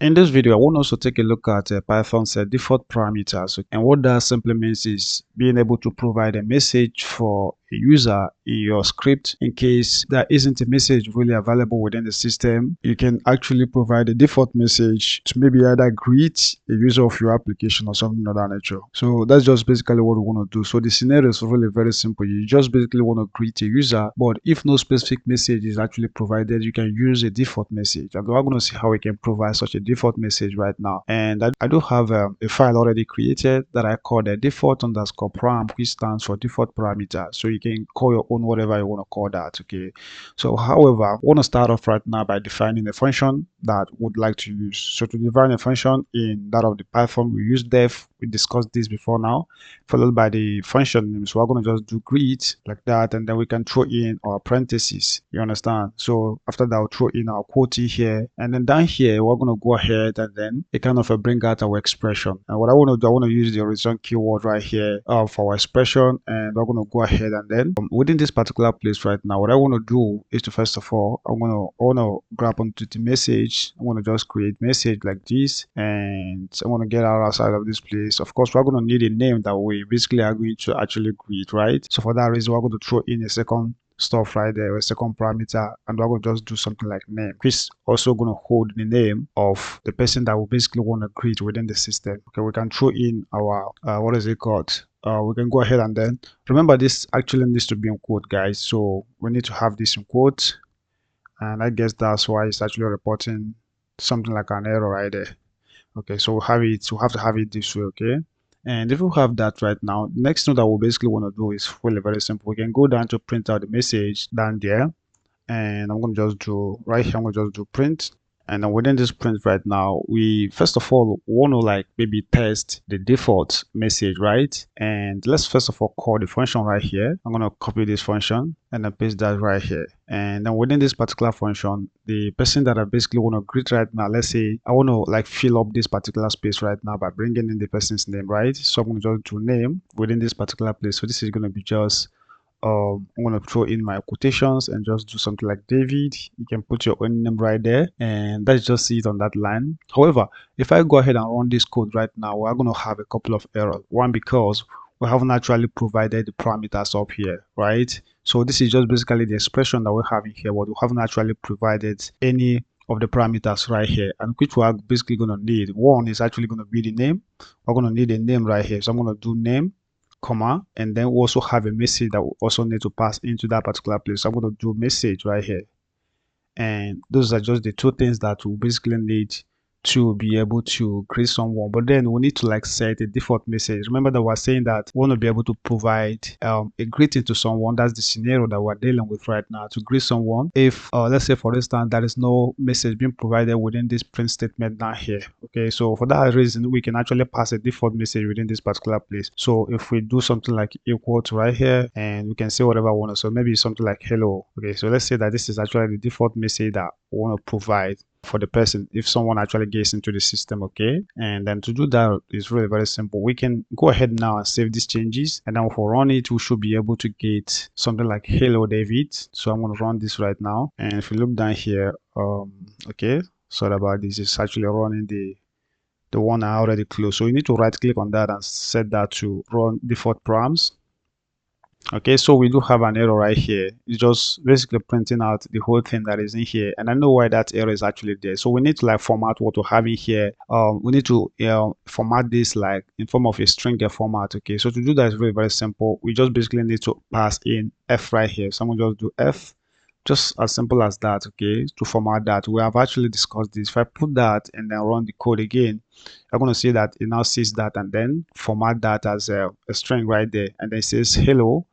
In this video, I want us to take a look at Python's default parameters. And what that simply means is being able to provide a message for a user in your script. In case there isn't a message really available within the system, you can actually provide a default message to maybe either greet a user of your application or something of that nature. So that's just basically what we want to do. So the scenario is really very simple. You just basically want to greet a user, but if no specific message is actually provided, you can use a default message. And we're going to see how we can provide such a default message right now. And I do have a file already created that I call the default_param, which stands for default parameter. So you can call your own whatever you want to call that. Okay. So however, I want to start off right now by defining a function that would like to use. So to define a function in that of the Python, we use def. We discussed this before now, followed by the function name. So we're going to just do greet like that, and then we can throw in our parentheses. You understand? So after that, we'll throw in our quote here, and then down here we're going to go ahead and then it kind of bring out our expression. And what I want to do, I want to use the horizon keyword right here for our expression, and we're going to go ahead and then within this particular place right now, what I want to do is to first of all, I want to grab onto the message. I want to just create message like this, and I want to get outside of this place. Of course, we're going to need a name that we basically are going to actually greet, right? So for that reason, we're going to throw in a second stuff right there, a second parameter, and we're going to just do something like name, which is also going to hold the name of the person that we basically want to greet within the system. Okay, we can throw in our what is it called? We can go ahead and then remember this actually needs to be in quote, guys. So we need to have this in quote, and I guess that's why it's actually reporting something like an error right there. Okay, so we have to have it this way. Okay, and if we have that right now, the next thing that we basically want to do is really very simple. We can go down to print out the message down there, and I'm going to just do right here, I'm going to just do print. And then within this print right now, we first of all want to like maybe test the default message, right? And let's first of all call the function right here. I'm going to copy this function and then paste that right here. And then within this particular function, the person that I basically want to greet right now, let's say I want to like fill up this particular space right now by bringing in the person's name, right? So I'm going to just do name within this particular place. So this is going to be just I'm going to throw in my quotations and just do something like David. You can put your own name right there, and that's just it on that line. However, if I go ahead and run this code right now, we're going to have a couple of errors. One, because we haven't actually provided the parameters up here, right? So this is just basically the expression that we're having here, but we haven't actually provided any of the parameters right here, and which we're basically going to need. One is actually going to be the name. We're going to need a name right here, so I'm going to do name, comma, and then we also have a message that we also need to pass into that particular place. So I'm going to do message right here, and those are just the two things that we basically need to be able to create someone. But then we need to like set a default message. Remember that we're saying that we want to be able to provide a greeting to someone. That's the scenario that we're dealing with right now, to greet someone. If let's say for instance there is no message being provided within this print statement down here. Okay, so for that reason we can actually pass a default message within this particular place. So if we do something like equal to right here, and we can say whatever we want. So maybe something like hello. Okay, so let's say that this is actually the default message that we want to provide for the person if someone actually gets into the system. Okay, and then to do that is really very simple. We can go ahead now and save these changes, and then if we run it, we should be able to get something like hello David. So I'm going to run this right now, and if you look down here, okay, sorry about this, it's actually running the one I already closed. So you need to right click on that and set that to run default params. Okay, so we do have an error right here. It's just basically printing out the whole thing that is in here, and I know why that error is actually there. So we need to like format what we have in here. We need to format this like in form of a string format. Okay, so to do that is very very simple. We just basically need to pass in f right here. So I'm gonna just do f, just as simple as that. Okay, to format that, we have actually discussed this. If I put that and then run the code again, I'm going to see that it now sees that and then format that as a string right there, and then it says hello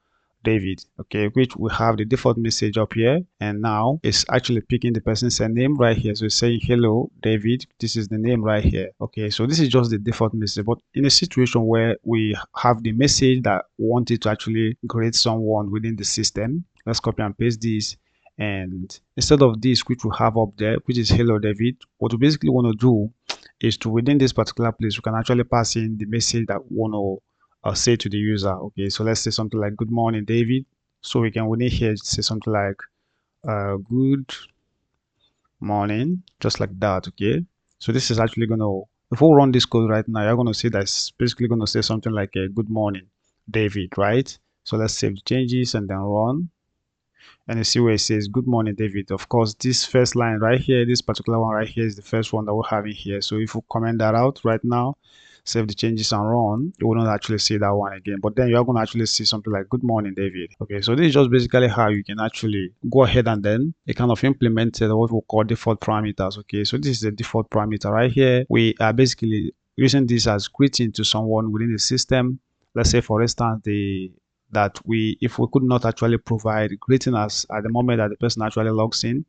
David. Okay, which we have the default message up here, and now it's actually picking the person's name right here. So it's saying hello David, this is the name right here. Okay, so this is just the default message, but in a situation where we have the message that we wanted to actually greet someone within the system, let's copy and paste this. And instead of this, which we have up there, which is hello David, what we basically want to do is to, within this particular place, we can actually pass in the message that we want to say to the user. Okay, so let's say something like good morning David. So we can within here say something like good morning, just like that. Okay, So this is actually going to, if we run this code right now, you're going to see that it's basically going to say something like a good morning, David, right? So let's save the changes and then run. And you see where it says good morning, David. Of course, this first line right here, this particular one right here is the first one that we're having here. So if we comment that out right now, save the changes and run, you will not actually see that one again. But then you're going to actually see something like good morning, David. Okay, so this is just basically how you can actually go ahead and then you kind of implement what we call default parameters. Okay, so this is the default parameter right here. We are basically using this as greeting to someone within the system. Let's say, for instance, that we, if we could not actually provide greeting as at the moment that the person actually logs in,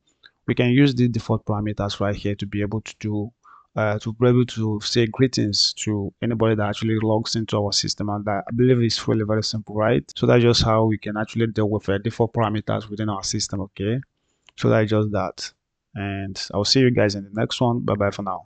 we can use the default parameters right here to be able to do to be able to say greetings to anybody that actually logs into our system. And that, I believe, is really very simple, right? So that's just how we can actually deal with default parameters within our system. Okay, so that's just that, and I'll see you guys in the next one. Bye bye for now.